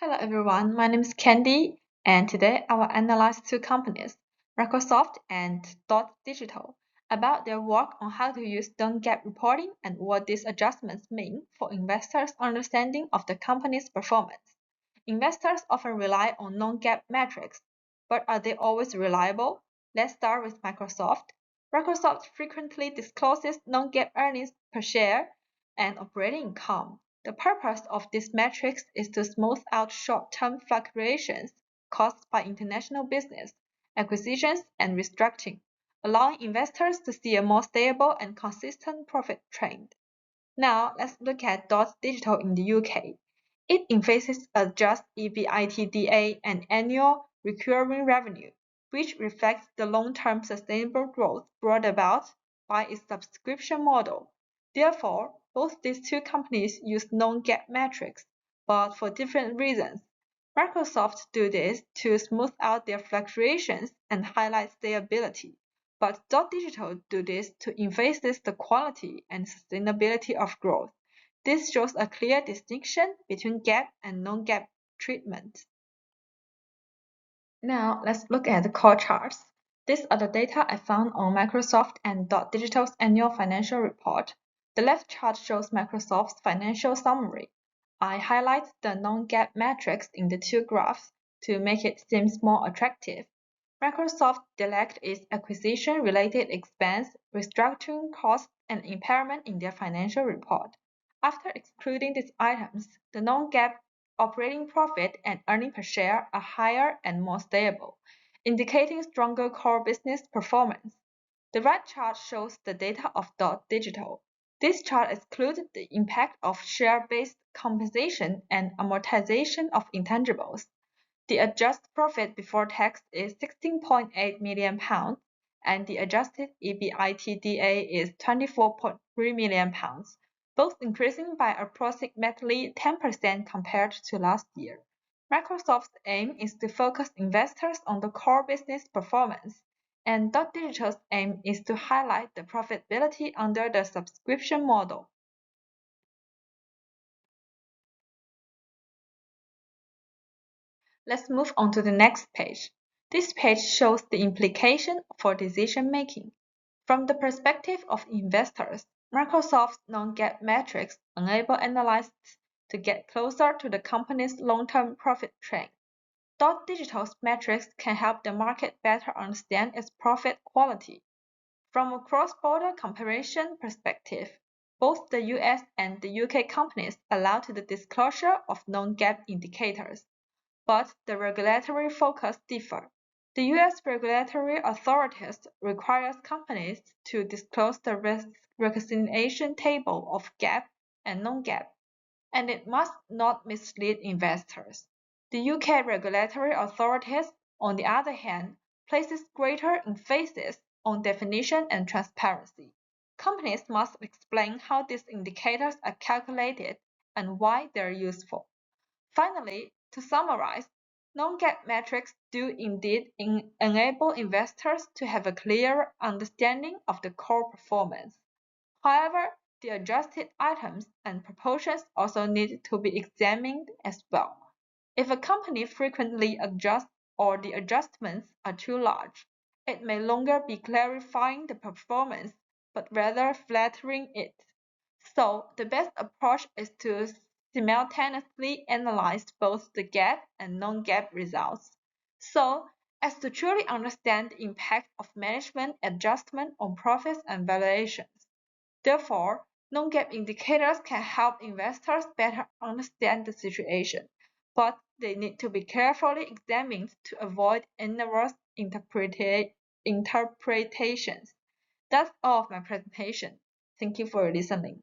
Hello everyone, my name is Candy, and today I will analyze two companies, Microsoft and Dot Digital, about their work on how to use non-GAAP reporting and what these adjustments mean for investors' understanding of the company's performance. Investors often rely on non-GAAP metrics, but are they always reliable? Let's start with Microsoft. Microsoft frequently discloses non-GAAP earnings per share and operating income. The purpose of these metrics is to smooth out short-term fluctuations caused by international business, acquisitions, and restructuring, allowing investors to see a more stable and consistent profit trend. Now, let's look at Dot Digital in the UK. It emphasizes adjusted EBITDA and annual recurring revenue, which reflects the long-term sustainable growth brought about by its subscription model. Therefore, both these two companies use non-GAAP metrics, but for different reasons. Microsoft do this to smooth out their fluctuations and highlight stability, but Dot Digital do this to emphasize the quality and sustainability of growth. This shows a clear distinction between GAAP and non-GAAP treatment. Now let's look at the core charts. These are the data I found on Microsoft and Dot Digital's annual financial report. The left chart shows Microsoft's financial summary. I highlight the non-GAAP metrics in the two graphs to make it seem more attractive. Microsoft deducts its acquisition-related expense, restructuring costs, and impairment in their financial report. After excluding these items, the non-GAAP operating profit and earnings per share are higher and more stable, indicating stronger core business performance. The right chart shows the data of Dot Digital. This chart excludes the impact of share-based compensation and amortization of intangibles. The adjusted profit before tax is £16.8 million and the adjusted EBITDA is £24.3 million, both increasing by approximately 10% compared to last year. Microsoft's aim is to focus investors on the core business performance, and Dot Digital's aim is to highlight the profitability under the subscription model. Let's move on to the next page. This page shows the implication for decision making. From the perspective of investors, Microsoft's non-GAAP metrics enable analysts to get closer to the company's long-term profit trend. Dot Digital's metrics can help the market better understand its profit quality. From a cross-border comparison perspective, both the US and the UK companies allow to the disclosure of non-GAAP indicators, but the regulatory focus differ. The US regulatory authorities requires companies to disclose the reconciliation table of GAAP and non-GAAP, and it must not mislead investors. The UK regulatory authorities, on the other hand, places greater emphasis on definition and transparency. Companies must explain how these indicators are calculated and why they are useful. Finally, to summarize, non-GAAP metrics do indeed enable investors to have a clearer understanding of the core performance. However, the adjusted items and proportions also need to be examined as well. If a company frequently adjusts or the adjustments are too large, it may longer be clarifying the performance, but rather flattering it. So the best approach is to simultaneously analyze both the GAAP and non-GAAP results, so as to truly understand the impact of management adjustment on profits and valuations. Therefore, non-GAAP indicators can help investors better understand the situation, but they need to be carefully examined to avoid erroneous interpretations. That's all of my presentation. Thank you for listening.